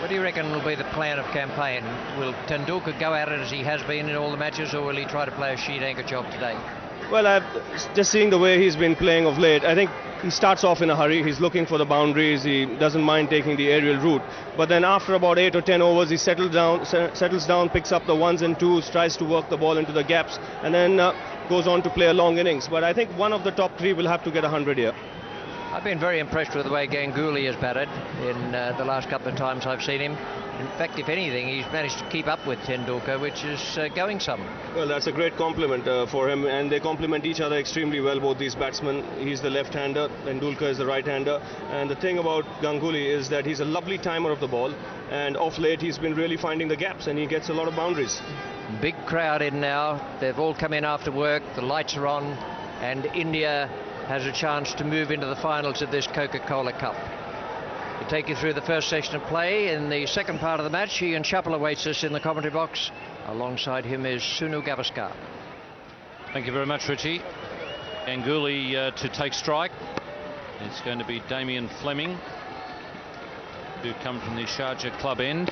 What do you reckon will be the plan of campaign? Will Tendulkar go at it as he has been in all the matches, or will he try to play a sheet anchor job today? Well, just seeing the way he's been playing of late, I think he starts off in a hurry. He's looking for the boundaries. He doesn't mind taking the aerial route. But then after about 8 or 10 overs, he settles down, picks up the ones and twos, tries to work the ball into the gaps, and then goes on to play a long innings. But I think one of the top three will have to get 100 here. I've been very impressed with the way Ganguly has batted in the last couple of times I've seen him. In fact, if anything, he's managed to keep up with Tendulkar, which is going some. Well, that's a great compliment for him, and they complement each other extremely well, both these batsmen. He's the left-hander, Tendulkar is the right-hander. And the thing about Ganguly is that he's a lovely timer of the ball, and of late he's been really finding the gaps, and he gets a lot of boundaries. Big crowd in now. They've all come in after work. The lights are on, and India has a chance to move into the finals of this Coca-Cola Cup. To take you through the first section of play in the second part of the match, Ian Chappell awaits us in the commentary box. Alongside him is Sunu Gavaskar. Thank you very much, Richie. Ganguly to take strike. It's going to be Damien Fleming, who come from the Sharjah club end.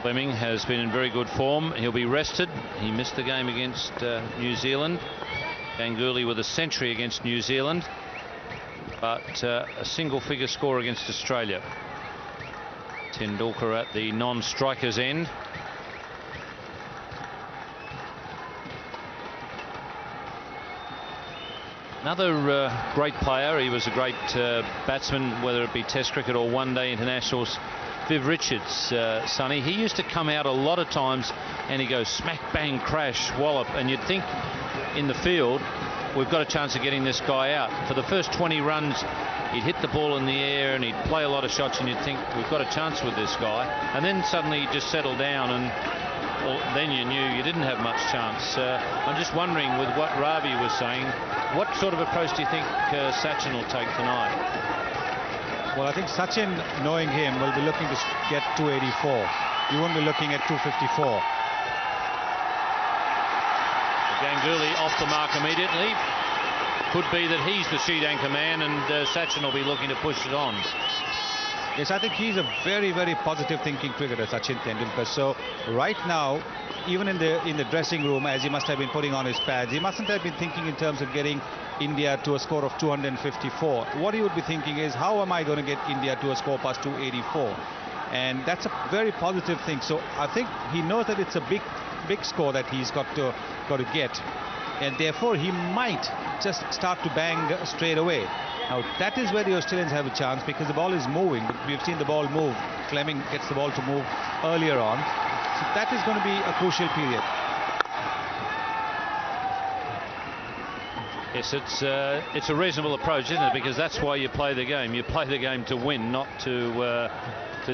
Fleming has been in very good form. He'll be rested. He missed the game against New Zealand. Ganguly with a century against New Zealand, but a single-figure score against Australia. Tendulkar at the non-striker's end. Another great player. He was a great batsman, whether it be Test cricket or one-day internationals. Viv Richards, Sonny, he used to come out a lot of times and he goes smack, bang, crash, wallop, and you'd think in the field we've got a chance of getting this guy out. For the first 20 runs he'd hit the ball in the air and he'd play a lot of shots, and you'd think we've got a chance with this guy, and then suddenly he'd just settle down, and well, then you knew you didn't have much chance. I'm just wondering, with what Ravi was saying, what sort of approach do you think Sachin will take tonight? Well, I think Sachin, knowing him, will be looking to get 284. He won't be looking at 254. Ganguly off the mark immediately. Could be that he's the sheet anchor man, and Sachin will be looking to push it on. Yes, I think he's a very, very positive thinking cricketer, Sachin Tendulkar. So right now, even in the dressing room, as he must have been putting on his pads, he mustn't have been thinking in terms of getting India to a score of 254. What he would be thinking is, how am I going to get India to a score past 284? And that's a very positive thing. So I think he knows that it's a big score that he's got to get, and therefore he might just start to bang straight away. Now that is where the Australians have a chance, because the ball is moving. We've seen the ball move. Fleming gets the ball to move earlier on, so that is going to be a crucial period. Yes, it's a reasonable approach, isn't it? Because that's why you play the game. You play the game to win, not to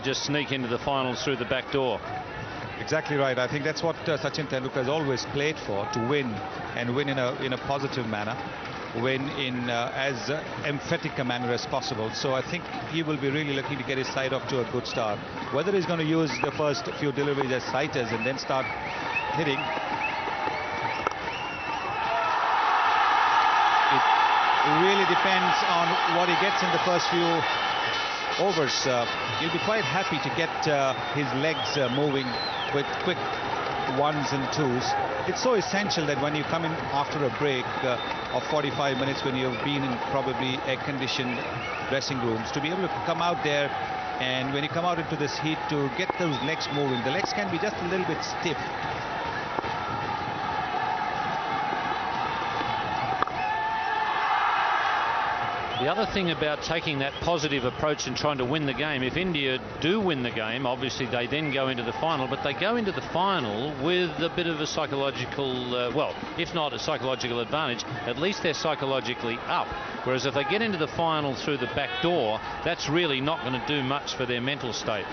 just sneak into the finals through the back door. Exactly right. I think that's what Sachin Tendulkar has always played for, to win, and win in a positive manner, win in as emphatic a manner as possible. So I think he will be really looking to get his side off to a good start. Whether he's going to use the first few deliveries as sighters and then start hitting, it really depends on what he gets in the first few overs. He'll be quite happy to get his legs moving with quick ones and twos. It's so essential that when you come in after a break of 45 minutes, when you've been in probably air-conditioned dressing rooms, to be able to come out there, and when you come out into this heat, to get those legs moving. The legs can be just a little bit stiff. The other thing about taking that positive approach and trying to win the game, if India do win the game, obviously they then go into the final, but they go into the final with a bit of a psychological, well, if not a psychological advantage, at least they're psychologically up. Whereas if they get into the final through the back door, that's really not going to do much for their mental state.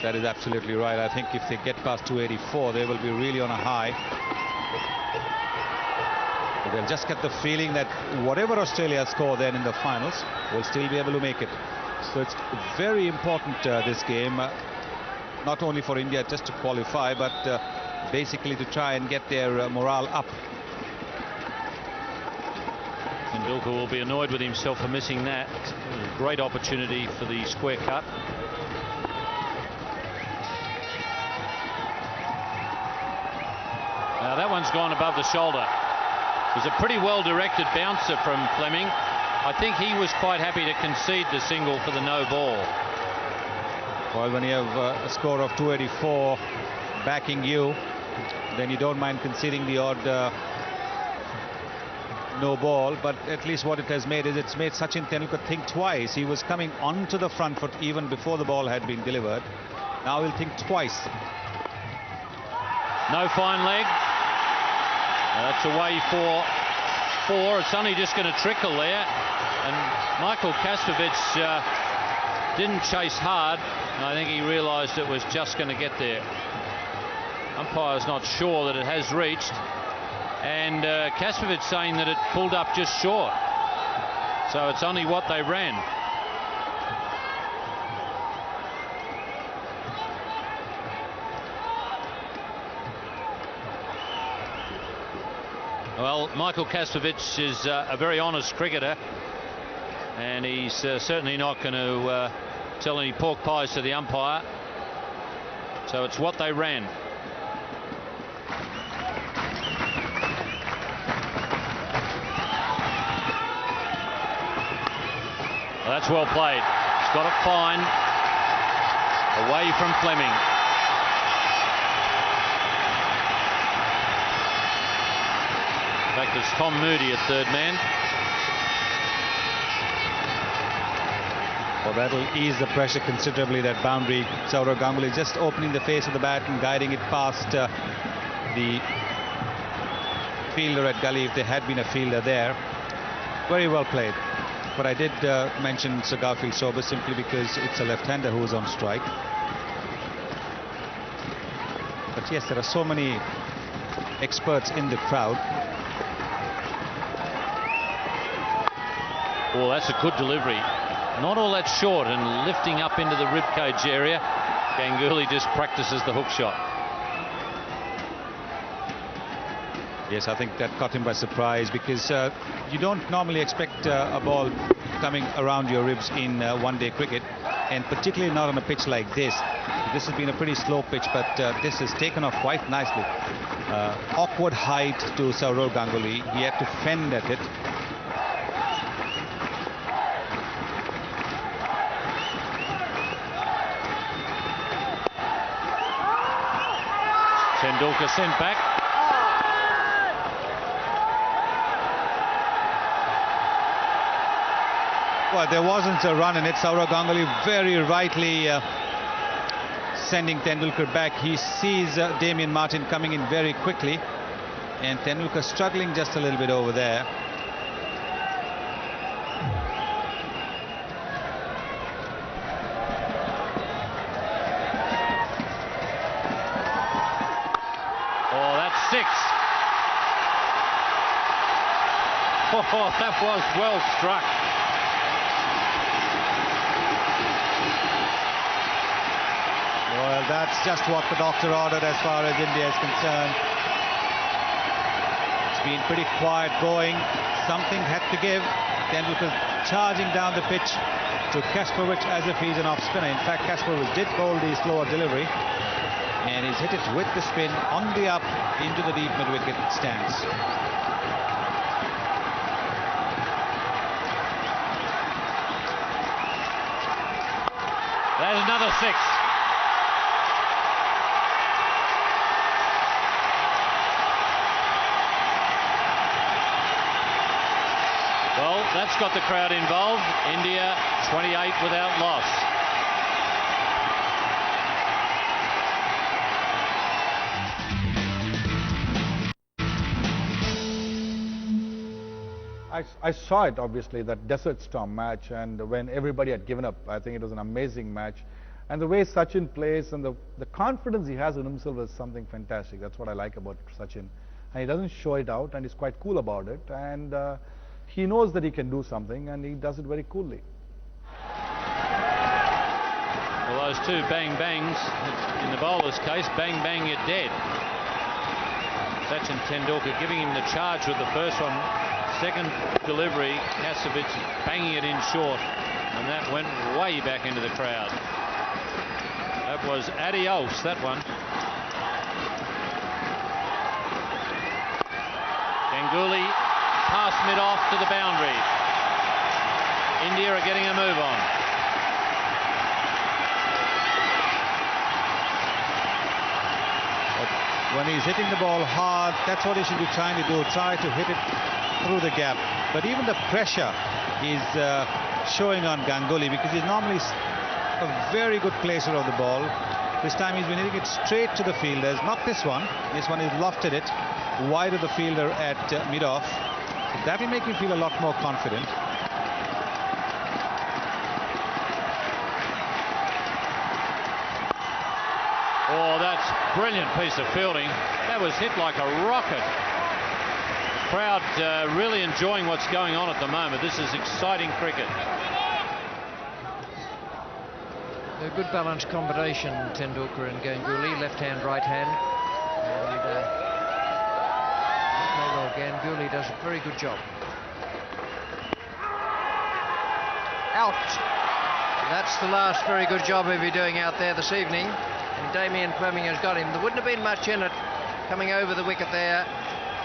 That is absolutely right. I think if they get past 284, they will be really on a high. They'll just get the feeling that whatever Australia score then in the finals, will still be able to make it. So it's very important, this game, not only for India just to qualify, but basically to try and get their morale up. Tendulkar will be annoyed with himself for missing that. It was a great opportunity for the square cut. Now that one's gone above the shoulder. It was a pretty well directed bouncer from Fleming. I think he was quite happy to concede the single for the no ball. Well, when you have a score of 284 backing you, then you don't mind conceding the odd no ball. But at least what it has made is it's made Sachin Tendulkar think twice. He was coming onto the front foot even before the ball had been delivered. Now he'll think twice. No fine leg. That's away for 4. It's only just going to trickle there. And Michael Kastrovic didn't chase hard. I think he realised it was just going to get there. Umpire's not sure that it has reached. And Kastrovic saying that it pulled up just short. So it's only what they ran. Well, Michael Kastrovic is a very honest cricketer, and he's certainly not going to tell any pork pies to the umpire. So it's what they ran. Well, that's well played. He's got it fine. Away from Fleming. In fact, it's Tom Moody at third man. Well, that'll ease the pressure considerably, that boundary. Sourav Ganguly just opening the face of the bat and guiding it past the fielder at gully, if there had been a fielder there. Very well played. But I did mention Sir Garfield Sobers simply because it's a left-hander who is on strike. But yes, there are so many experts in the crowd. Oh, that's a good delivery. Not all that short and lifting up into the ribcage area. Ganguly just practices the hook shot. Yes, I think that caught him by surprise, because you don't normally expect a ball coming around your ribs in one-day cricket, and particularly not on a pitch like this. This has been a pretty slow pitch, but this has taken off quite nicely. Awkward height to Sourav Ganguly. He had to fend at it. Tendulkar sent back. Well, there wasn't a run in it. Sourav Ganguly very rightly sending Tendulkar back. He sees Damien Martin coming in very quickly, and Tendulkar struggling just a little bit over there. Oh, that was well struck. Well, that's just what the doctor ordered as far as India is concerned. It's been pretty quiet going. Something had to give. Tendulkar charging down the pitch to Kastrovic as if he's an off spinner. In fact, Kastrovic did bowl the slower delivery, and he's hit it with the spin on the up into the deep mid-wicket stance. There's another 6. Well, that's got the crowd involved. India 28 without loss. I saw it, obviously, that Desert Storm match, and when everybody had given up, I think it was an amazing match. And the way Sachin plays and the confidence he has in himself is something fantastic. That's what I like about Sachin. And he doesn't show it out, and he's quite cool about it. And he knows that he can do something, and he does it very coolly. Well, those two bang-bangs, in the bowler's case, bang-bang, you're dead. Sachin Tendulkar giving him the charge with the first one, Second delivery, Kasevich banging it in short, and that went way back into the crowd. That was adios, that one. Ganguly past mid-off to the boundary. India are getting a move on. But when he's hitting the ball hard, that's what he should be trying to do, try to hit it through the gap. But even the pressure is showing on Ganguly, because he's normally a very good placer of the ball. This time he's been hitting it straight to the fielders. Not this one. This one he's lofted it wide of the fielder at mid-off. So that will make him feel a lot more confident. Oh, that's brilliant piece of fielding. That was hit like a rocket. Crowd really enjoying what's going on at the moment. This is exciting cricket. A good balanced combination, Tendulkar and Ganguly, left hand, right hand. And well, Ganguly does a very good job. Out. That's the last very good job he'll be doing out there this evening. And Damien Fleming has got him. There wouldn't have been much in it coming over the wicket there.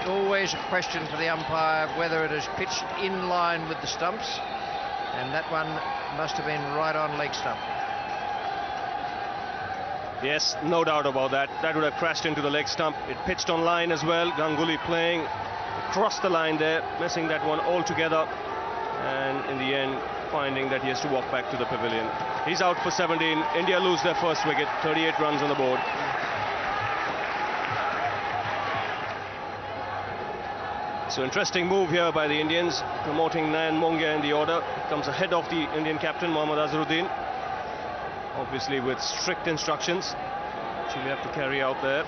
Always a question for the umpire whether it is pitched in line with the stumps. And that one must have been right on leg stump. Yes, no doubt about that. That would have crashed into the leg stump. It pitched on line as well. Ganguly playing across the line there, missing that one altogether. And in the end, finding that he has to walk back to the pavilion. He's out for 17. India lose their first wicket. 38 runs on the board. So interesting move here by the Indians, promoting Nayan Mongia in the order. Comes ahead of the Indian captain, Mohammad Azharuddin. Obviously with strict instructions, which he'll have to carry out there.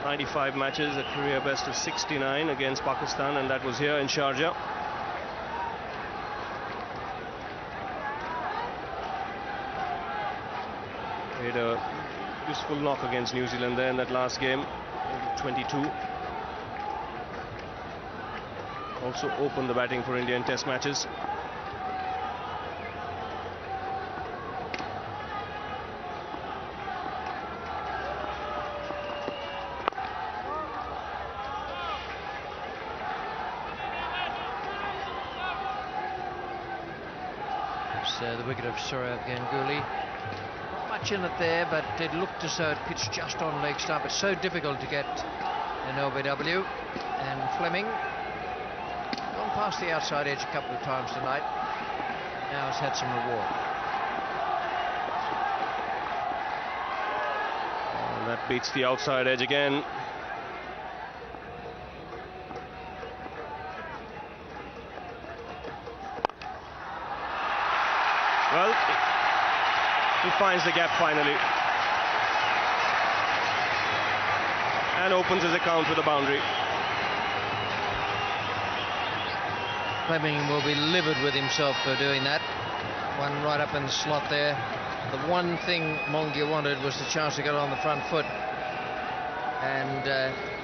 95 matches, a career best of 69 against Pakistan, and that was here in Sharjah. He had a useful knock against New Zealand there in that last game, 22. Also opened the batting for India in test matches. The wicket of Sourav Ganguly. Not much in it there, but it looked as though it pitched just on leg stump. It's so difficult to get an LBW. And Fleming gone past the outside edge a couple of times tonight. Now has had some reward. And that beats the outside edge again. Well, he finds the gap finally and opens his account with a boundary. Fleming will be livid with himself for doing that. One right up in the slot there. The one thing Mongia wanted was the chance to get on the front foot. And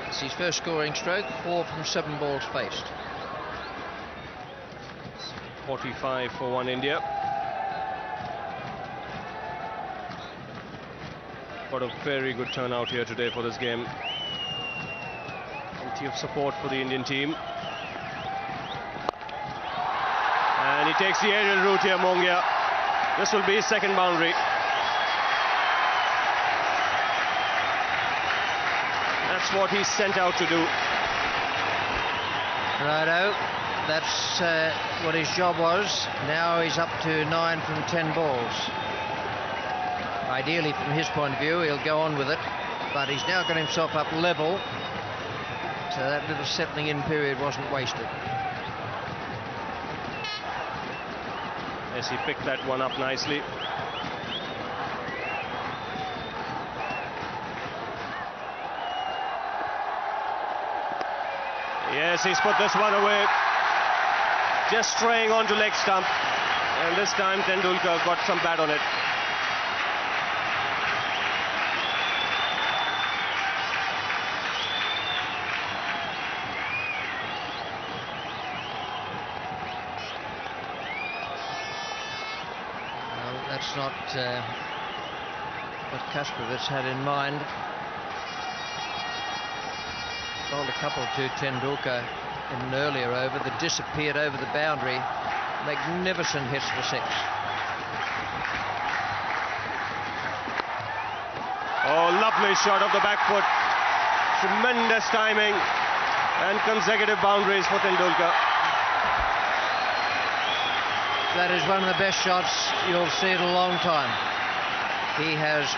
it's his first scoring stroke, 4 from 7 balls faced. 45 for one India. What a very good turnout here today for this game. Plenty of support for the Indian team. And he takes the aerial route here, Mongia. This will be his second boundary. That's what he's sent out to do. Righto. That's what his job was. Now he's up to 9 from 10 balls. Ideally, from his point of view, he'll go on with it, but he's now got himself up level, so that little settling in period wasn't wasted. Yes, he picked that one up nicely. Yes, he's put this one away. Just straying onto leg stump, and this time Tendulkar got some bat on it. that's not what Kasparov had in mind. Bowled a couple to Tendulkar in an earlier over that disappeared over the boundary. Magnificent hits for six. Oh, lovely shot of the back foot. Tremendous timing and consecutive boundaries for Tendulkar. That is one of the best shots you'll see in a long time. He has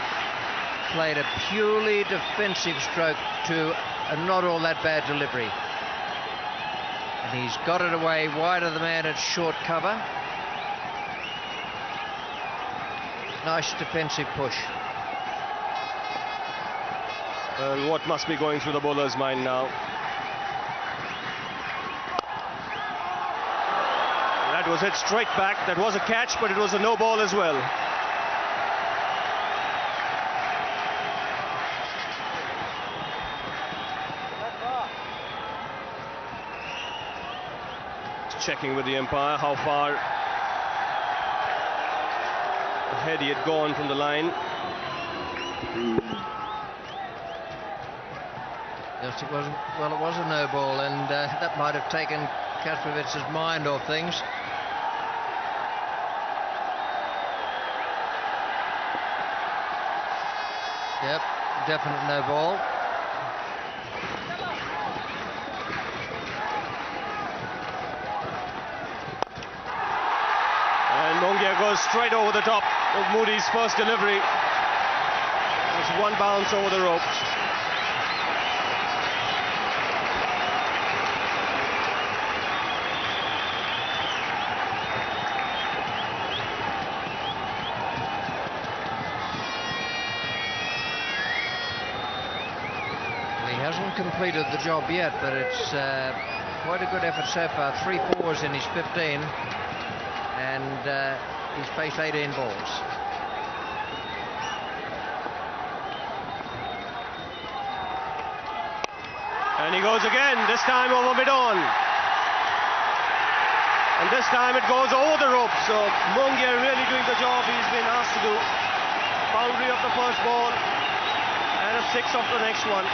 played a purely defensive stroke to a not all that bad delivery. And he's got it away wide of the man at short cover. Nice defensive push. Well, what must be going through the bowler's mind now? That was hit straight back. That was a catch, but it was a no ball as well. Checking with the umpire how far ahead he had gone from the line. Yes, it wasn't. Well, it was a no ball, and that might have taken Kasparovic's mind off things. Yep, definite no ball. Mongia goes straight over the top of Moody's first delivery. There's one bounce over the rope. He hasn't completed the job yet, but it's quite a good effort so far. 3 fours in his 15. And he's faced 18 balls. And he goes again, this time over mid-on. And this time it goes over the rope. So Mongia really doing the job he's been asked to do. Boundary of the first ball and a 6 of the next one.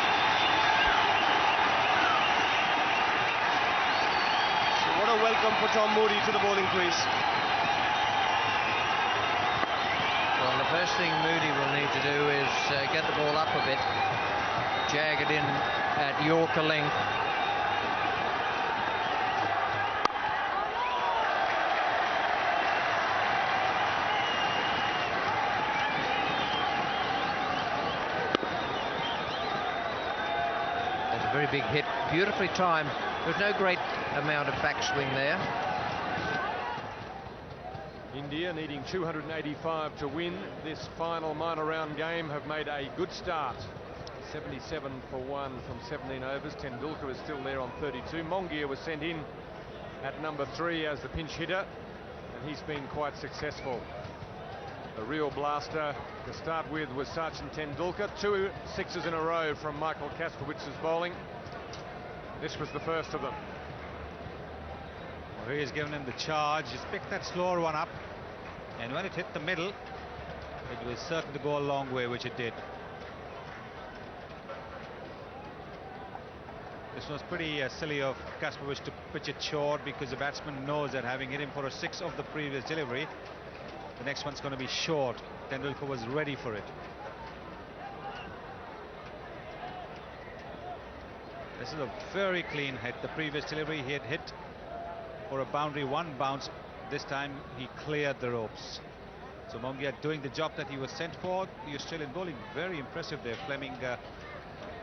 So what a welcome for Tom Moody to the bowling crease. Well, the first thing Moody will need to do is get the ball up a bit, jag it in at Yorker length. That's a very big hit, beautifully timed. There's no great amount of backswing there. India needing 285 to win this final minor round game have made a good start. 77 for 1 from 17 overs. Tendulkar is still there on 32. Mongia was sent in at number 3 as the pinch hitter, and he's been quite successful. The real blaster to start with was Sachin Tendulkar. 2 sixes in a row from Michael Kasparowicz's bowling. This was the first of them. Well, he has given him the charge. He's picked that slower one up, and when it hit the middle, it was certain to go a long way, which it did. This was pretty silly of Kasparovich to pitch it short, because the batsman knows that having hit him for a 6 of the previous delivery, the next one's going to be short. Tendulkar was ready for it. This is a very clean hit. The previous delivery he had hit for a boundary, 1 bounce. This time he cleared the ropes. So Mongia doing the job that he was sent for. The Australian bowling very impressive there. Fleming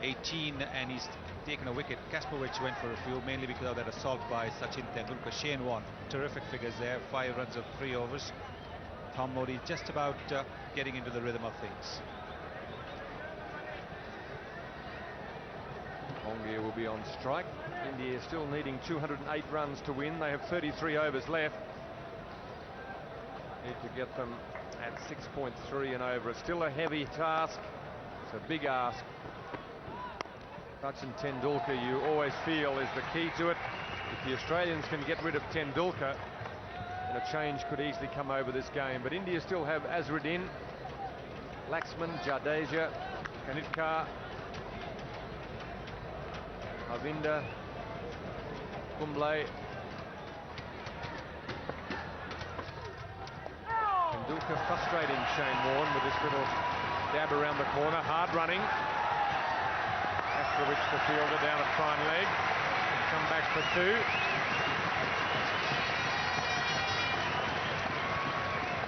18, and he's taken a wicket. Kasparovich went for a few, mainly because of that assault by Sachin Tendulkar. Shane Warne, terrific figures there. 5 runs of 3 overs. Tom Modi just about getting into the rhythm of things. Mongia will be on strike. India is still needing 208 runs to win. They have 33 overs left. Need to get them at 6.3 and over. It's still a heavy task. It's a big ask. Sachin Tendulkar, you always feel, is the key to it. If the Australians can get rid of Tendulkar, And a change could easily come over this game. But India still have Azharuddin, Laxman, Jadeja, Kanitkar, Avinda, Kumble. Tendulkar frustrating Shane Warne with this little dab around the corner. Hard running. After which the fielder down at fine leg. Come back for two.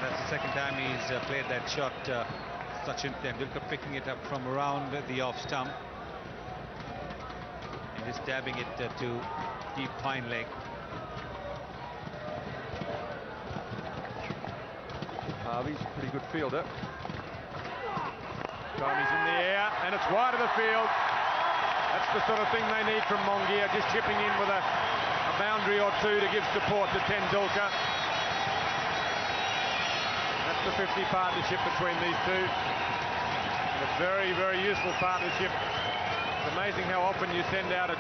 That's the second time he's played that shot. Sachin Tendulkar picking it up from around the off stump and just dabbing it to deep fine leg. Harvey's a pretty good fielder. Tommy's in the air and it's wide of the field. That's the sort of thing they need from Mongia, just chipping in with a boundary or two to give support to Tendulkar. That's the 50 partnership between these two. And a very, very useful partnership. It's amazing how often you send out a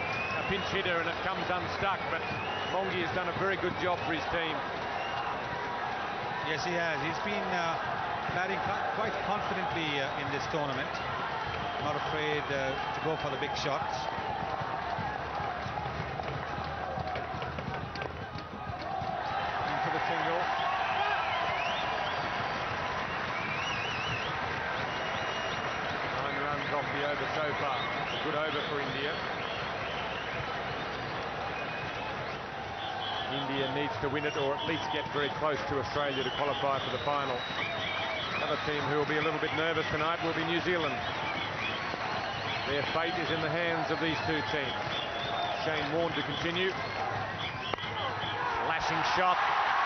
pinch hitter and it comes unstuck, but Mongia has done a very good job for his team. Yes, he has. He's been batting quite confidently in this tournament. Not afraid to go for the big shots. Into the single. 9 runs off the over so far. A good over for India. India needs to win it or at least get very close to Australia to qualify for the final. Another team who will be a little bit nervous tonight will be New Zealand. Their fate is in the hands of these two teams. Shane Warne to continue. Lashing shot.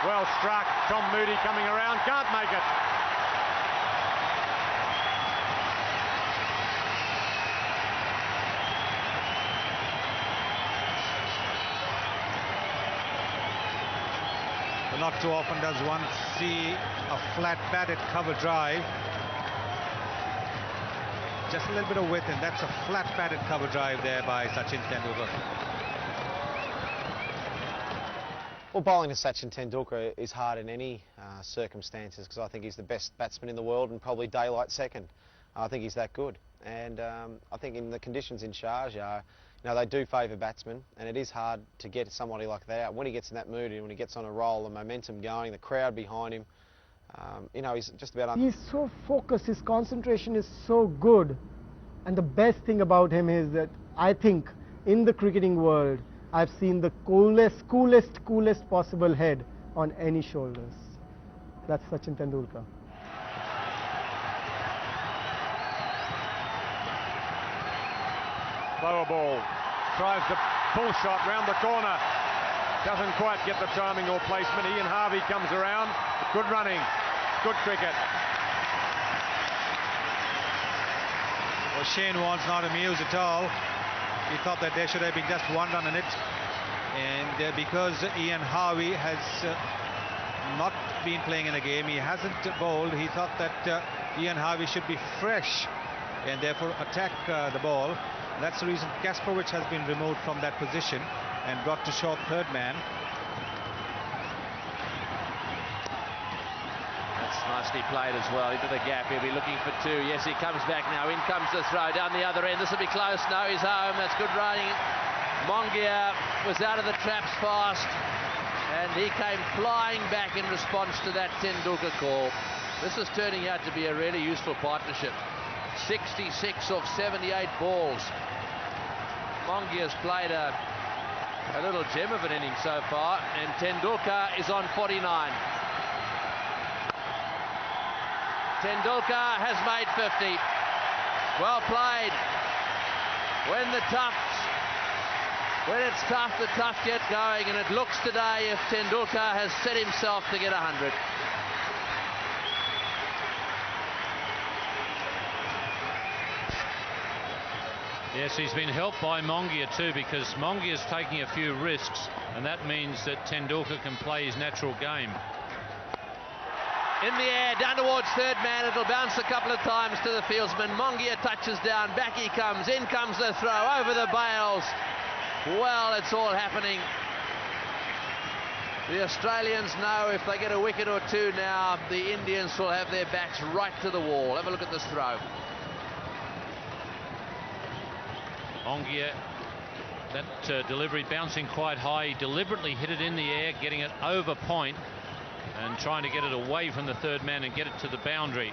Well struck. Tom Moody coming around. Can't make it. Not too often does one see a flat batted cover drive. Just a little bit of width, and that's a flat batted cover drive there by Sachin Tendulkar. Well, bowling to Sachin Tendulkar is hard in any circumstances because I think he's the best batsman in the world and probably daylight second. I think he's that good. And I think in the conditions in Sharjah, you know, they do favour batsmen, and it is hard to get somebody like that. When he gets in that mood and when he gets on a roll, the momentum going, the crowd behind him, you know, he's just about... He's so focused, his concentration is so good. And the best thing about him is that I think in the cricketing world, I've seen the coolest possible head on any shoulders. That's Sachin Tendulkar. Lower ball, tries the pull shot round the corner, doesn't quite get the timing or placement. Ian Harvey comes around, good running, good cricket. Well, Shane Warne's not amused at all. He thought that there should have been just one run in it, and because Ian Harvey has not been playing in the game, he hasn't bowled, he thought that Ian Harvey should be fresh and therefore attack the ball. That's the reason Kasparowicz has been removed from that position and brought to short third man. That's nicely played as well into the gap. He'll be looking for two. Yes, he comes back now. In comes the throw down the other end. This will be close. No, he's home. That's good running. Mongia was out of the traps fast and he came flying back in response to that Tendulkar call. This is turning out to be a really useful partnership. 66 of 78 balls. Mongia's played a little gem of an inning so far, and Tendulkar is on 49. Tendulkar has made 50. Well played. When it's tough, the tough get going, and it looks today if Tendulkar has set himself to get 100. Yes, he's been helped by Mongia too, because Mongia's taking a few risks, and that means that Tendulkar can play his natural game. In the air, down towards third man, it'll bounce a couple of times to the fieldsman. Mongia touches down, back he comes, in comes the throw, over the bails. Well, it's all happening. The Australians know if they get a wicket or two now, the Indians will have their backs right to the wall. Have a look at this throw. Ongia, that delivery bouncing quite high. He deliberately hit it in the air, getting it over point and trying to get it away from the third man and get it to the boundary.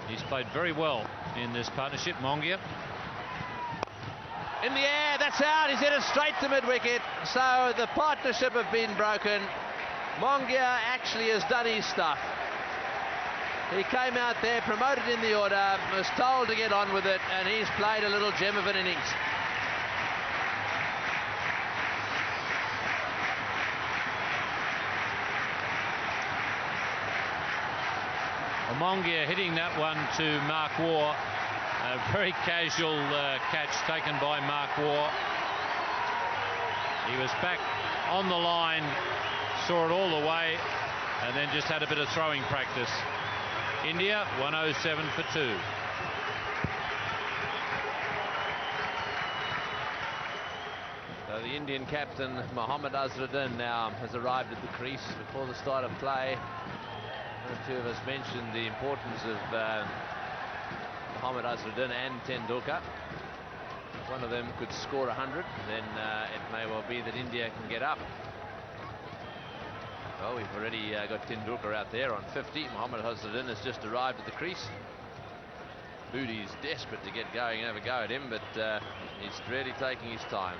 He's played very well in this partnership, Mongia. In the air, that's out. He's hit it straight to mid-wicket. So the partnership have been broken. Mongia actually has done his stuff. He came out there, promoted in the order, was told to get on with it, and he's played a little gem of an innings. Mongia hitting that one to Mark Waugh. A very casual catch taken by Mark Waugh. He was back on the line, saw it all the way, and then just had a bit of throwing practice. India 107 for 2. So the Indian captain Mohammad Azharuddin now has arrived at the crease before the start of play. One or two of us mentioned the importance of Mohammad Azharuddin and Tendulkar. If one of them could score 100, then it may well be that India can get up. Well, we've already got Tendulkar out there on 50. Mohammad Azharuddin has just arrived at the crease. Moody's desperate to get going and have a go at him, but he's really taking his time.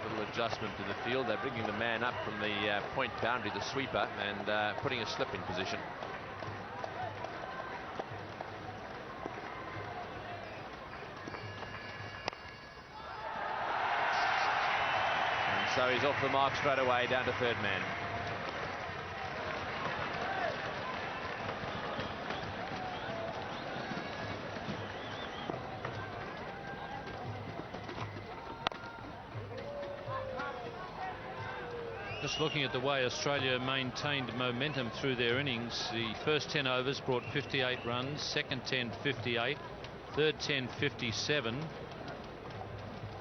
Little adjustment to the field. They're bringing the man up from the point boundary, the sweeper, and putting a slip in position. And so he's off the mark straight away, down to third man. Just looking at the way Australia maintained momentum through their innings, the first 10 overs brought 58 runs, second 10 58, third 10 57,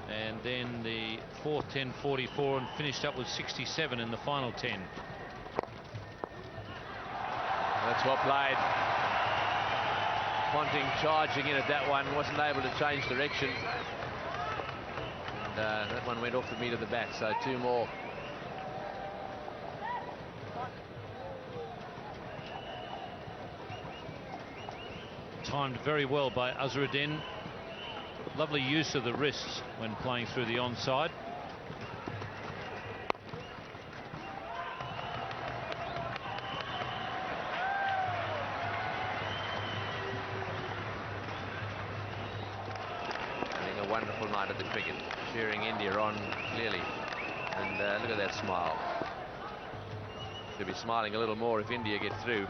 and then the fourth 10 44, and finished up with 67 in the final 10. That's well played. Ponting charging in at that one, wasn't able to change direction, and that one went off the meat of the bat, so 2 more. Timed very well by Azharuddin. Lovely use of the wrists when playing through the onside. Having a wonderful night at the cricket, cheering India on clearly, and look at that smile. Should be smiling a little more if India get through.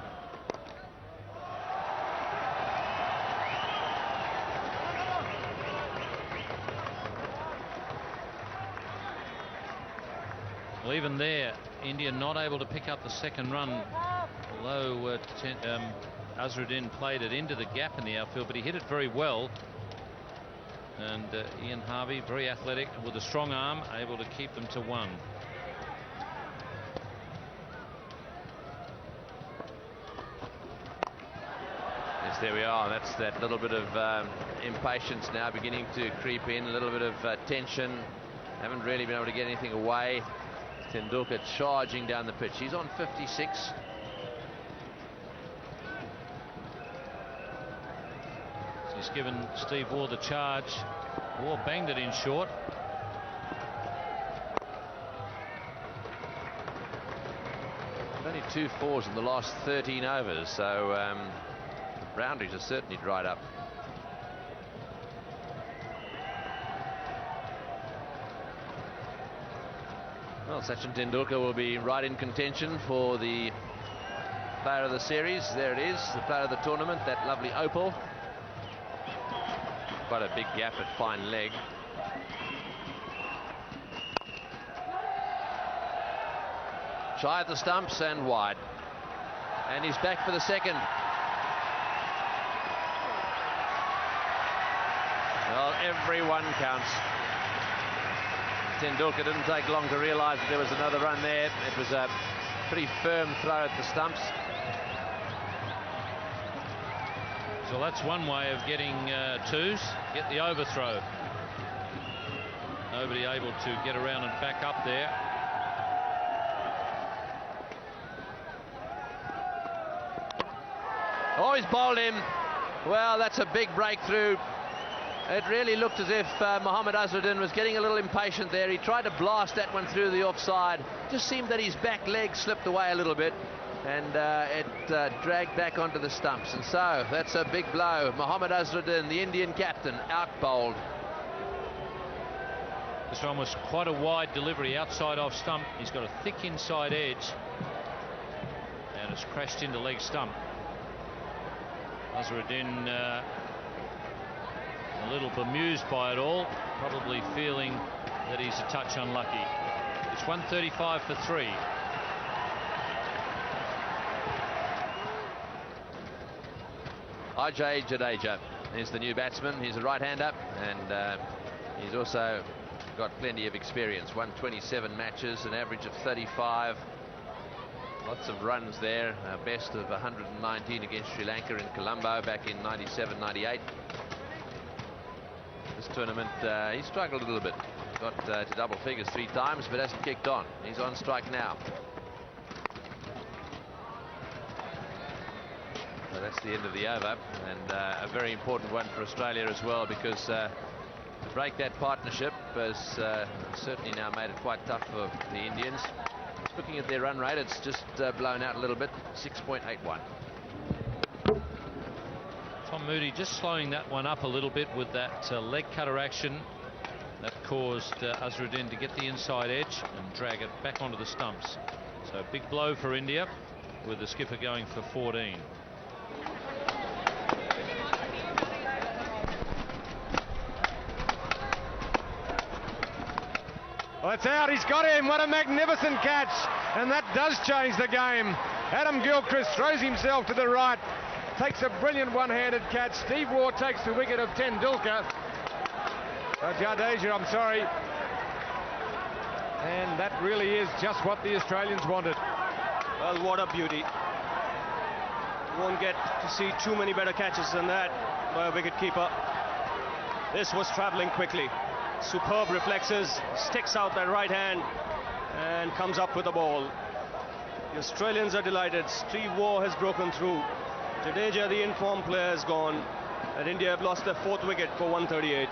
Well, even there, India not able to pick up the second run, although Azharuddin played it into the gap in the outfield, but he hit it very well. And Ian Harvey, very athletic with a strong arm, able to keep them to 1. Yes, there we are. That's that little bit of impatience now beginning to creep in, a little bit of tension. Haven't really been able to get anything away. Tendulkar charging down the pitch. He's on 56. He's given Steve Waugh the charge. Waugh banged it in short. Only 2 fours in the last 13 overs, so the boundaries are certainly dried up. Well, Sachin Tendulkar will be right in contention for the player of the series. There it is, the player of the tournament, that lovely opal. Quite a big gap at fine leg. Shy at the stumps and wide. And he's back for the second. Well, every one counts. Tendulkar didn't take long to realise that there was another run there. It was a pretty firm throw at the stumps. So that's one way of getting twos, get the overthrow. Nobody able to get around and back up there. Oh, he's bowled him. Well, that's a big breakthrough. It really looked as if Mohammad Azharuddin was getting a little impatient there. He tried to blast that one through the offside. Just seemed that his back leg slipped away a little bit, and it dragged back onto the stumps. And so that's a big blow. Mohammad Azharuddin, the Indian captain, out bowled. This one was quite a wide delivery outside off stump. He's got a thick inside edge, and it's crashed into leg stump. Azharuddin a little bemused by it all, probably feeling that he's a touch unlucky. It's 135 for 3. Ajay Jadeja is the new batsman. He's a right-hander, and he's also got plenty of experience. Won 27 matches, an average of 35. Lots of runs there, best of 119 against Sri Lanka in Colombo back in 97-98. This tournament, he struggled a little bit. Got to double figures 3 times, but hasn't kicked on. He's on strike now. So that's the end of the over, and a very important one for Australia as well, because to break that partnership has certainly now made it quite tough for the Indians. Looking at their run rate, it's just blown out a little bit, 6.81. Tom Moody just slowing that one up a little bit with that leg cutter action that caused Azharuddin to get the inside edge and drag it back onto the stumps. So a big blow for India, with the skipper going for 14. Well, it's out. He's got him. What a magnificent catch. And that does change the game. Adam Gilchrist throws himself to the right. Takes a brilliant one-handed catch. Steve Waugh takes the wicket of Tendulkar. Jadeja, I'm sorry. And that really is just what the Australians wanted. Well, what a beauty. You won't get to see too many better catches than that by a wicket-keeper. This was travelling quickly. Superb reflexes, sticks out that right hand and comes up with the ball. The Australians are delighted. Steve Waugh has broken through. Jadeja, the informed player, is gone, and India have lost their 4th wicket for 138.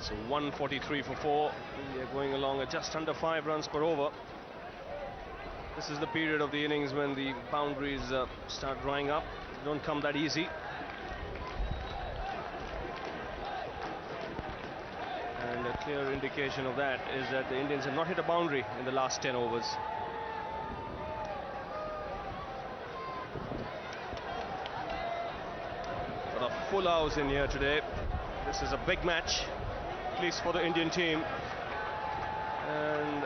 So 143 for 4. India going along at just under 5 runs per over. This is the period of the innings when the boundaries start drying up. They don't come that easy. And a clear indication of that is that the Indians have not hit a boundary in the last 10 overs. Got a full house in here today. This is a big match, at least for the Indian team. And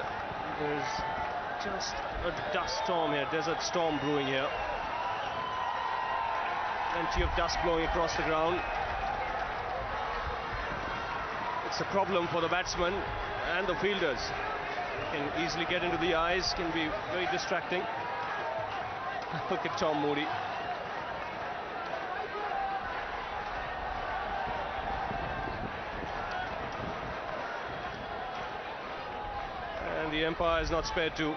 there's just a dust storm here, desert storm brewing here. Plenty of dust blowing across the ground. It's a problem for the batsmen and the fielders. It can easily get into the eyes, can be very distracting. Look at Tom Moody. And the umpire is not spared too.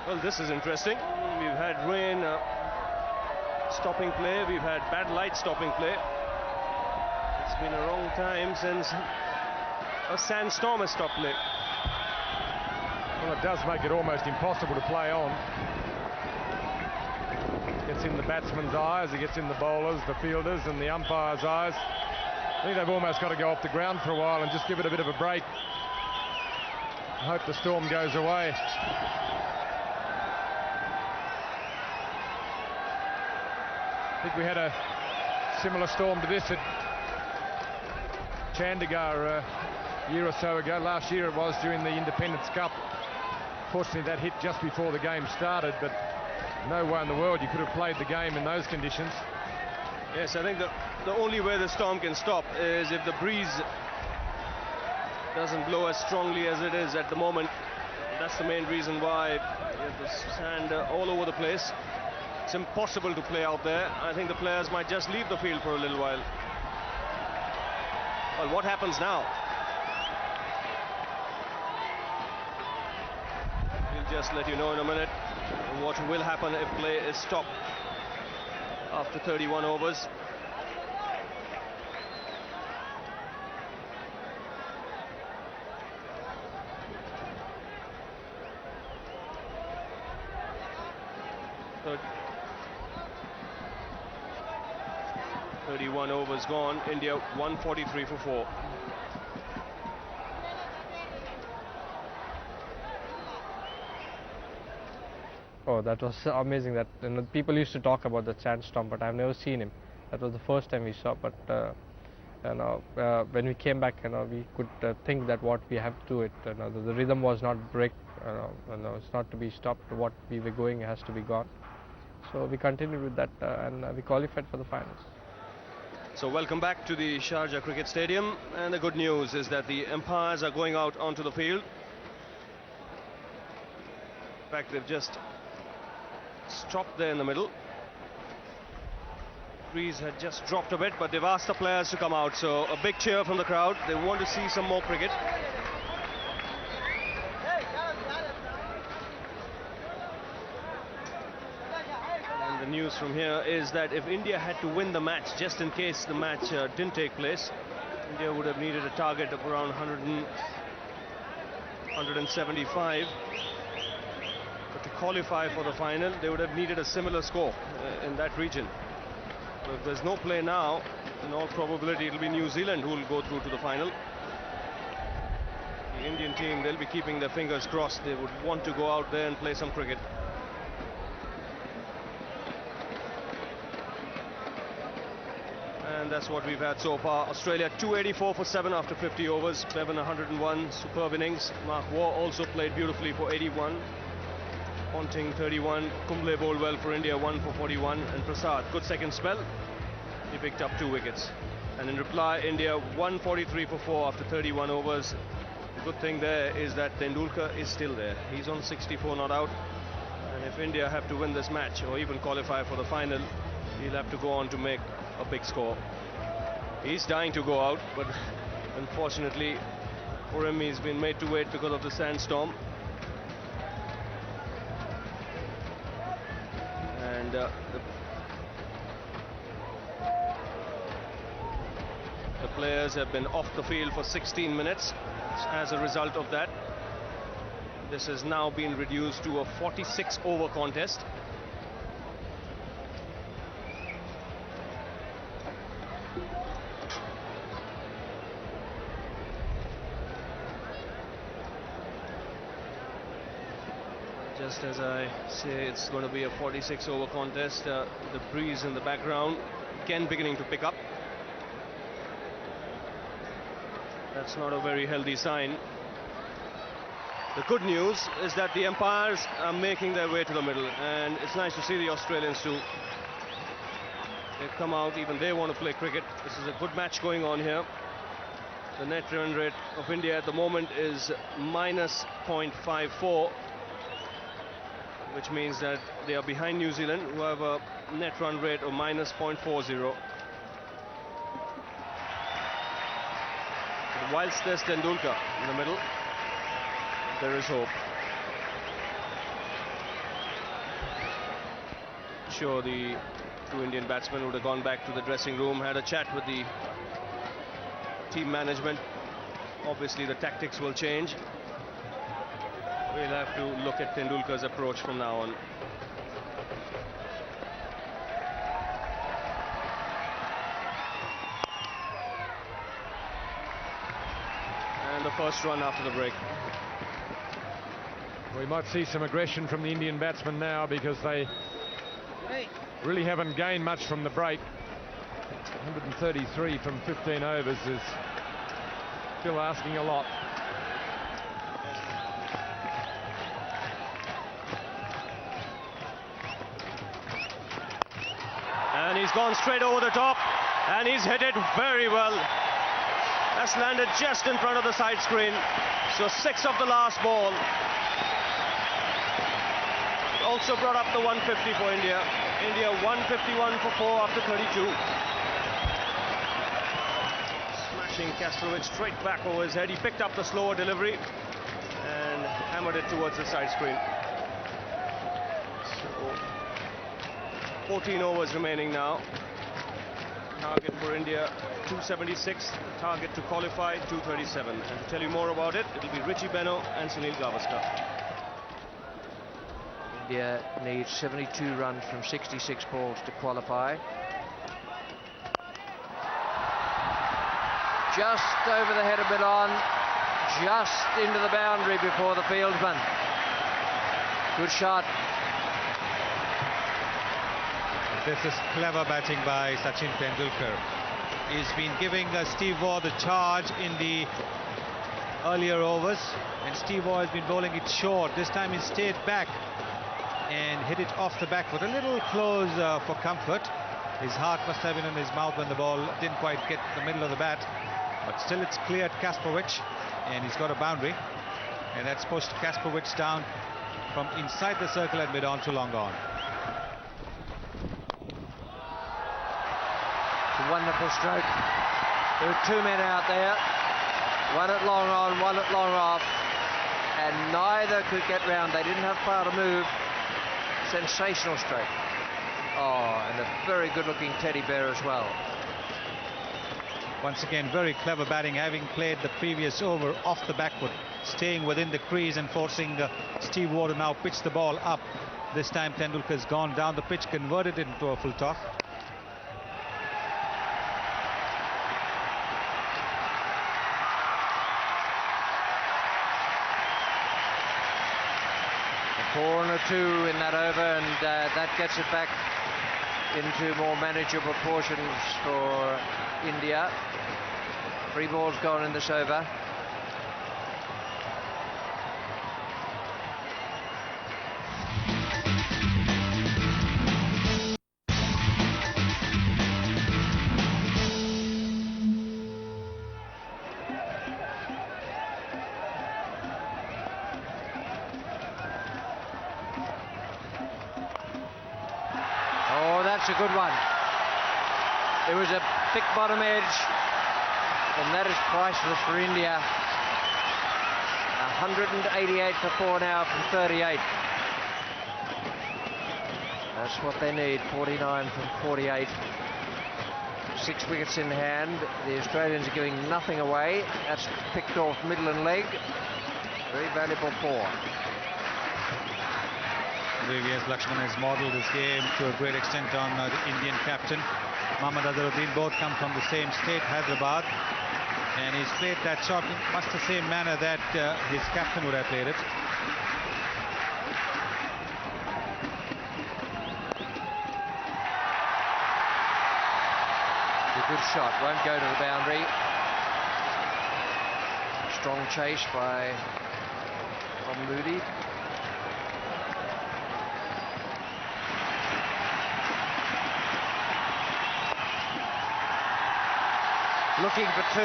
Well, this is interesting. We've had rain stopping play, we've had bad light stopping play. It's been a long time since a sandstorm has stopped play. Well, it does make it almost impossible to play on. Gets in the batsman's eyes, it gets in the bowlers, the fielders and the umpire's eyes. I think they've almost got to go off the ground for a while and just give it a bit of a break. I hope the storm goes away. I think we had a similar storm to this at Chandigarh a year or so ago. Last year it was during the Independence Cup. Fortunately that hit just before the game started, but no way in the world you could have played the game in those conditions. Yes, I think the only way the storm can stop is if the breeze doesn't blow as strongly as it is at the moment. That's the main reason why the sand all over the place. It's impossible to play out there. I think the players might just leave the field for a little while. Well, what happens now? We'll just let you know in a minute what will happen if play is stopped after 31 overs. So 31 overs gone. India 143 for 4. Oh, that was amazing. That people used to talk about the sandstorm, but I've never seen him. That was the first time we saw. But when we came back, we could think that what we have to do it. The rhythm was not break. It's not to be stopped. What we were going has to be gone. So we continued with that, and we qualified for the finals. So welcome back to the Sharjah Cricket Stadium, and the good news is that the umpires are going out onto the field. In fact, they've just stopped there in the middle. Breeze had just dropped a bit, but they've asked the players to come out, so a big cheer from the crowd. They want to see some more cricket. And the news from here is that if India had to win the match, just in case the match didn't take place, India would have needed a target of around 175. But to qualify for the final, they would have needed a similar score in that region. So if there's no play now, in all probability it'll be New Zealand who will go through to the final. The Indian team, they'll be keeping their fingers crossed. They would want to go out there and play some cricket. And that's what we've had so far. Australia 284 for 7 after 50 overs. Bevan 101, superb innings. Mark Waugh also played beautifully for 81. Ponting 31, Kumble bowled well for India, 1 for 41, and Prasad, good second spell, he picked up 2 wickets. And in reply, India 143 for 4 after 31 overs. The good thing there is that Tendulkar is still there. He's on 64 not out, and if India have to win this match or even qualify for the final, he'll have to go on to make a big score. He's dying to go out, but unfortunately for him, he's been made to wait because of the sandstorm. And the players have been off the field for 16 minutes. As a result of that, this has now been reduced to a 46 over contest. Just as I say, it's going to be a 46 over contest. The breeze in the background again beginning to pick up. That's not a very healthy sign. The good news is that the umpires are making their way to the middle, and it's nice to see the Australians too. They've come out, even they want to play cricket. This is a good match going on here. The net run rate of India at the moment is minus 0.54. Which means that they are behind New Zealand, who have a net run rate of minus 0.40. But whilst there's Tendulkar in the middle, there is hope. Sure, the 2 Indian batsmen would have gone back to the dressing room, had a chat with the team management. Obviously, the tactics will change. We'll have to look at Tendulkar's approach from now on. And the first run after the break. We might see some aggression from the Indian batsmen now, because they really haven't gained much from the break. 133 from 15 overs is still asking a lot. He's gone straight over the top and he's hit it very well. That's landed just in front of the side screen. So 6 of the last ball. Also brought up the 150 for India. India 151 for 4 after 32. Smashing Kastrovic straight back over his head. He picked up the slower delivery and hammered it towards the side screen. So 14 overs remaining now. Target for India 276. Target to qualify 237. And to tell you more about it, it'll be Richie Benaud and Sunil Gavaskar. India needs 72 runs from 66 balls to qualify. Just over the head of Milan, just into the boundary before the fieldsman. Good shot. This is clever batting by Sachin Tendulkar. He's been giving Steve Waugh the charge in the earlier overs, and Steve Waugh has been bowling it short. This time he stayed back and hit it off the back foot, a little close for comfort. His heart must have been in his mouth when the ball didn't quite get the middle of the bat, but still it's cleared Kastrovic, and he's got a boundary, and that's pushed Kastrovic down from inside the circle and mid-on to long on. It's a wonderful stroke. There were 2 men out there, one at long on, one at long off, and neither could get round. They didn't have far to move. Sensational stroke. Oh, and a very good-looking teddy bear as well. Once again, very clever batting, having played the previous over off the back foot, staying within the crease and forcing Steve Waugh to now pitch the ball up. This time Tendulkar's gone down the pitch, converted it into a full toss. A 4 and a 2 in that over, and that gets it back into more manageable proportions for India. 3 balls gone in this over. Oh, that's a good one. It was a thick bottom edge, and that is priceless for India. 188 for 4 now from 38. That's what they need, 49 from 48. 6 wickets in hand. The Australians are giving nothing away. That's picked off middle and leg. Very valuable 4. VVS Lakshman has modelled his game to a great extent on the Indian captain. Mohammad Azharuddin, both come from the same state, Hyderabad, and he's played that shot in much the same manner that his captain would have played it. A good shot, won't go to the boundary. Strong chase by Tom Moody. Looking for 2.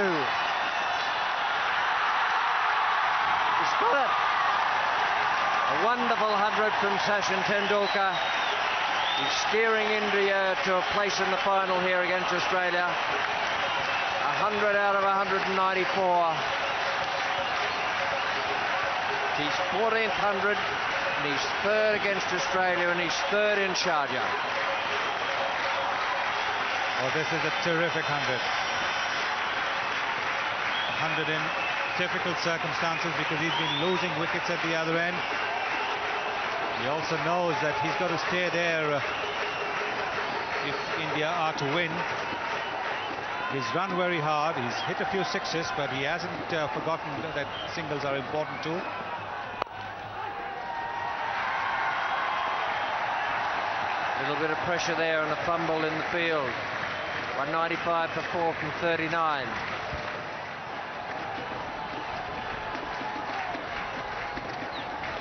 He's got it. A wonderful 100 from Sachin Tendulkar. He's steering India to a place in the final here against Australia. 100 out of 194. He's 14th 100, and he's 3rd against Australia, and he's 3rd in Sharjah. Oh, this is a terrific 100. 100 in difficult circumstances because he's been losing wickets at the other end. He also knows that he's got to stay there if India are to win. He's run very hard, he's hit a few sixes, but he hasn't forgotten that singles are important too. A little bit of pressure there and a fumble in the field. 195 for 4 from 39.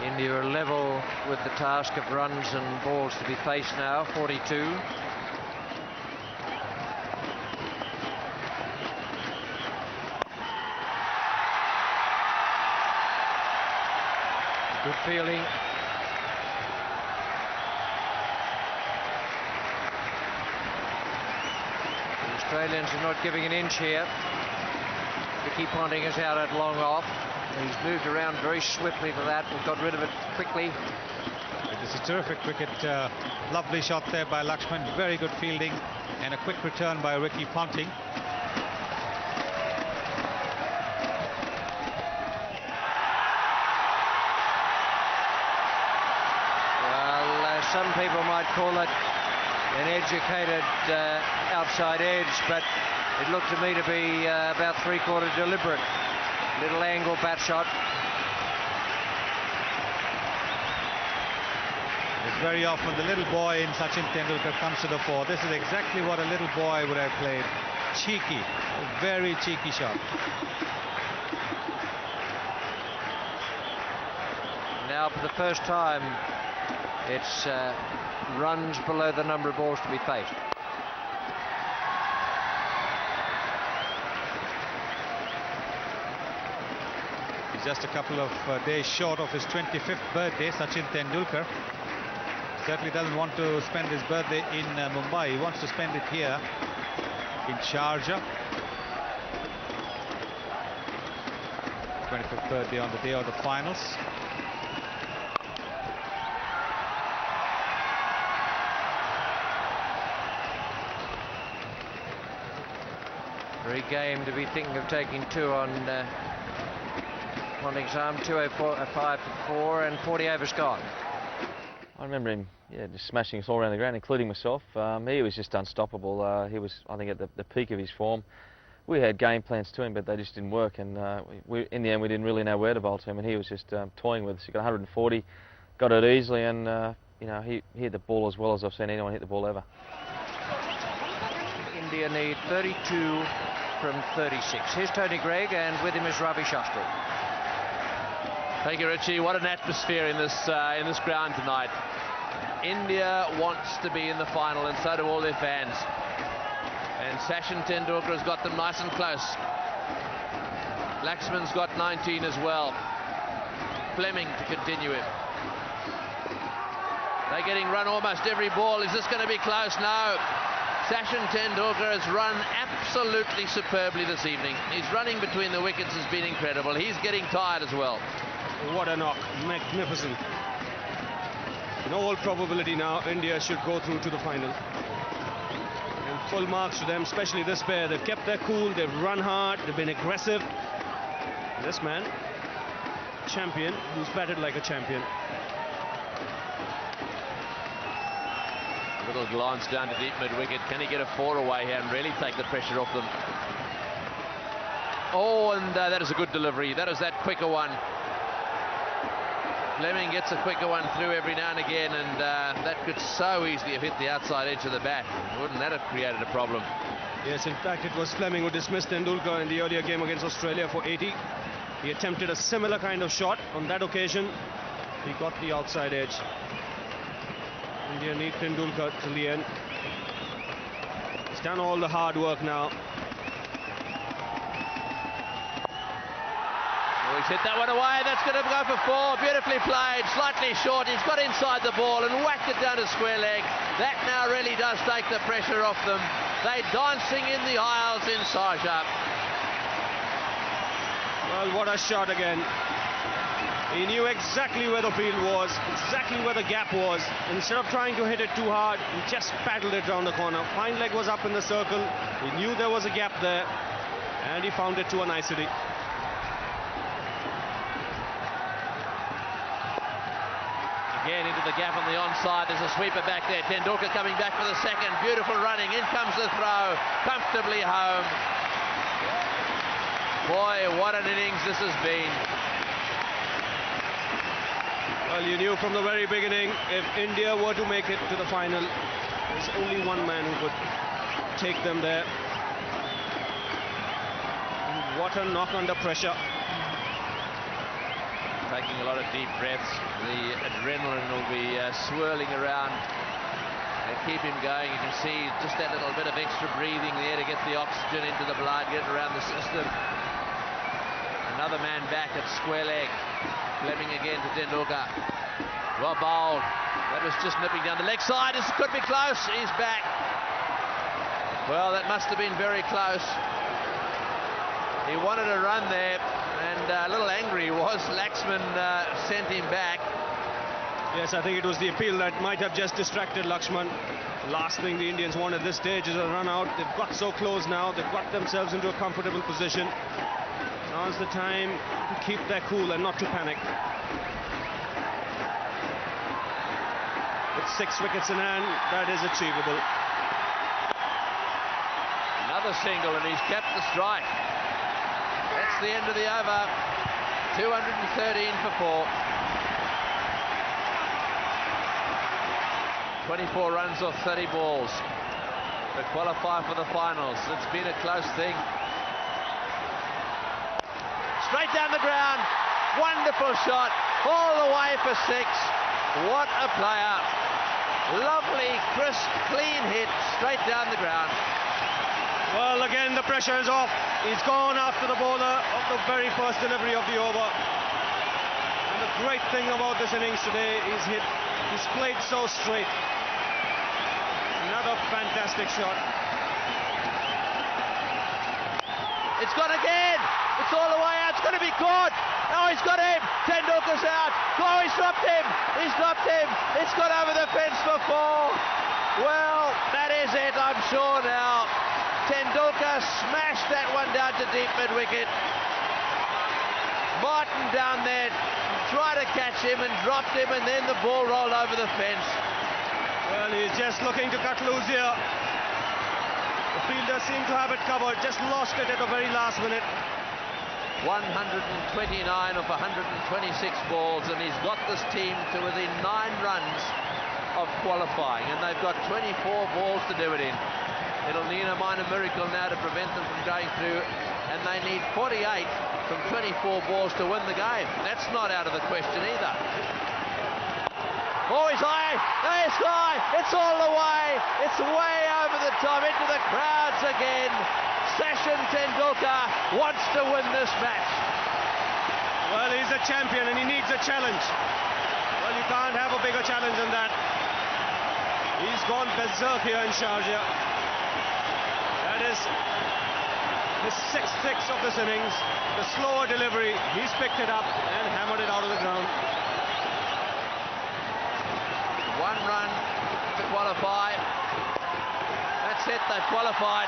India are level with the task of runs and balls to be faced now, 42. Good fielding. The Australians are not giving an inch here. Ricky Ponting is out at long off. He's moved around very swiftly for that and got rid of it quickly. It is a terrific cricket. Lovely shot there by Lakshman. Very good fielding and a quick return by Ricky Ponting. Some people might call it an educated outside edge, but it looked to me to be about three-quarter deliberate. Little angle bat shot. It's very often the little boy in Sachin Tendulkar comes to the fore. This is exactly what a little boy would have played. Cheeky, a very cheeky shot. Now for the first time, it's runs below the number of balls to be faced. He's just a couple of days short of his 25th birthday, Sachin Tendulkar. Certainly doesn't want to spend his birthday in Mumbai. He wants to spend it here in Sharjah. 25th birthday on the day of the finals. Very game to be thinking of taking two on Ponting's arm. 205 for 4 and 40 overs gone. I remember him, just smashing us all around the ground, including myself. He was just unstoppable. He was, I think, at the peak of his form. We had game plans to him, but they just didn't work, and in the end we didn't really know where to bowl to him, and he was just toying with us. He got 140, got it easily, and you know, he hit the ball as well as I've seen anyone hit the ball ever. India need 32 from 36. Here's Tony Greig, and with him is Ravi Shastri. Thank you, Richie. What an atmosphere in this ground tonight. India wants to be in the final, and so do all their fans. And Sachin Tendulkar has got them nice and close. Laxman's got 19 as well. Fleming to continue him. They're getting run almost every ball. Is this going to be close? No. Sachin Tendulkar has run absolutely superbly this evening. His running between the wickets has been incredible. He's getting tired as well. What a knock. Magnificent. In all probability now, India should go through to the final. And full marks to them, especially this pair. They've kept their cool, they've run hard, they've been aggressive. This man, champion, who's batted like a champion. A little glance down to deep mid-wicket. Can he get a 4 away here and really take the pressure off them? Oh, and that is a good delivery. That is that quicker one. Fleming gets a quicker one through every now and again, and that could so easily have hit the outside edge of the bat. Wouldn't that have created a problem? Yes, in fact, it was Fleming who dismissed Tendulkar in the earlier game against Australia for 80. He attempted a similar kind of shot. On that occasion, he got the outside edge. India need Tendulkar till the end. He's done all the hard work now. Oh, he's hit that one away. That's going to go for 4. Beautifully played. Slightly short. He's got inside the ball and whacked it down to square leg. That now really does take the pressure off them. They're dancing in the aisles in Sharjah. Well, what a shot again. He knew exactly where the field was, exactly where the gap was. Instead of trying to hit it too hard, he just paddled it round the corner. Fine leg was up in the circle. He knew there was a gap there, and he found it to a nicety. Again into the gap on the onside. There's a sweeper back there. Tendulkar coming back for the second. Beautiful running. In comes the throw. Comfortably home. Boy, what an innings this has been. Well, you knew from the very beginning, if India were to make it to the final, there's only one man who could take them there. And what a knock under pressure. Taking a lot of deep breaths. The adrenaline will be swirling around. They keep him going. You can see just that little bit of extra breathing there to get the oxygen into the blood, get it around the system. Another man back at square leg. Fleming again to Tendulkar. Well bowled. That was just nipping down the leg side. This could be close. He's back. Well, that must have been very close. He wanted a run there, and a little angry he was. Laxman sent him back. Yes, I think it was the appeal that might have just distracted Lakshman. The last thing the Indians want at this stage is a run out. They've got so close now. They've got themselves into a comfortable position. Now's the time to keep their cool and not to panic. With 6 wickets in hand, that is achievable. Another single, and he's kept the strike. That's the end of the over. 213 for 4. 24 runs off 30 balls to qualify for the finals. It's been a close thing. Straight down the ground. Wonderful shot. All the way for 6. What a player. Lovely, crisp, clean hit straight down the ground. Well, again, the pressure is off. He's gone after the bowler of the very first delivery of the over. And the great thing about this innings today is he's played so straight. Another fantastic shot. It's gone again. It's all the way out. It's going to be caught. Oh, he's got him. Tendulkar's out. Oh, he's dropped him. He's dropped him. It's gone over the fence for 4. Well, that is it, I'm sure now. Tendulkar smashed that one down to deep mid-wicket. Martin down there tried to catch him and dropped him, and then the ball rolled over the fence. Well, he's just looking to cut loose here. The fielder seemed to have it covered, just lost it at the very last minute. 129 of 126 balls, and he's got this team to within 9 runs of qualifying, and they've got 24 balls to do it in. It'll need a minor miracle now to prevent them from going through, and they need 48 from 24 balls to win the game. That's not out of the question either. Oh, he's high. There's high. It's all the way. It's way over the top into the crowds again. Sachin Tendulkar wants to win this match. Well, he's a champion and he needs a challenge. Well, you can't have a bigger challenge than that. He's gone berserk here in Sharjah. That is his 6th six of this innings. The slower delivery, he's picked it up and hammered it out of the ground. 1 run to qualify. That's it, they've qualified.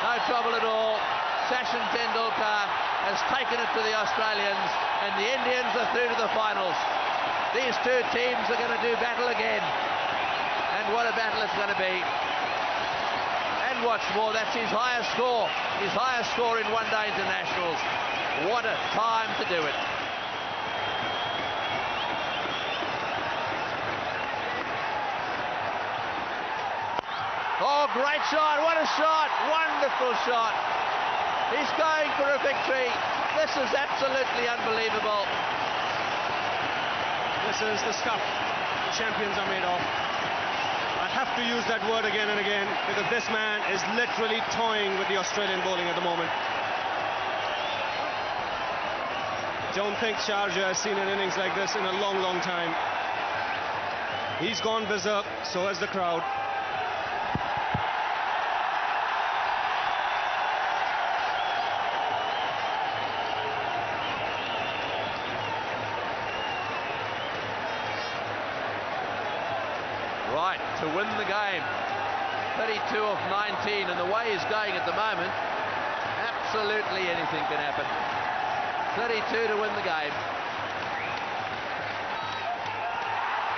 No trouble at all. Sachin Tendulkar has taken it to the Australians, and the Indians are through to the finals. These 2 teams are going to do battle again. And what a battle it's going to be. And what's more, that's his highest score. His highest score in one-day internationals. What a time to do it. Oh, great shot. What a shot. Wonderful shot. He's going for a victory. This is absolutely unbelievable. This is the stuff the champions are made of. I have to use that word again and again because this man is literally toying with the Australian bowling at the moment. Don't think Sharjah has seen an innings like this in a long, long time. He's gone berserk, so has the crowd. Right, to win the game. 32 of 19, and the way he's going at the moment, absolutely anything can happen. 32 to win the game.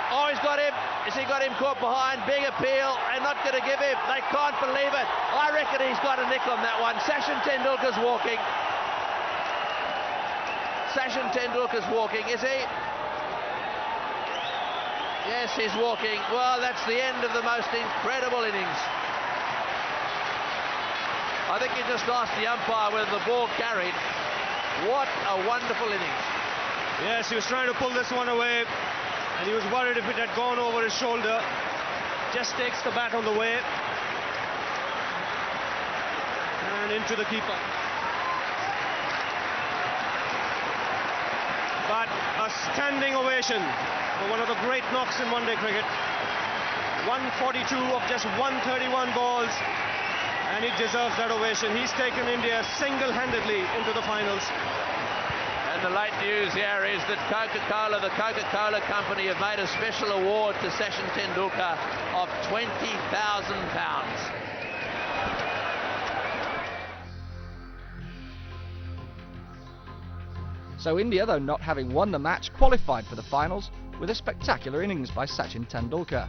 Oh, he's got him. Has he got him caught behind? Big appeal, and not going to give him. They can't believe it. I reckon he's got a nick on that one. Sachin Tendulkar's walking. Sachin Tendulkar's walking, is he? Yes, he's walking. Well, that's the end of the most incredible innings. I think he just asked the umpire whether the ball carried. What a wonderful innings. Yes, he was trying to pull this one away, and he was worried if it had gone over his shoulder. Just takes the bat on the way. And into the keeper. that. A standing ovation for one of the great knocks in one-day cricket. 142 of just 131 balls, and he deserves that ovation. He's taken India single-handedly into the finals. And the late news here is that the Coca-Cola Company have made a special award to Sachin Tendulkar of £20,000. So India, though not having won the match, qualified for the finals with a spectacular innings by Sachin Tendulkar.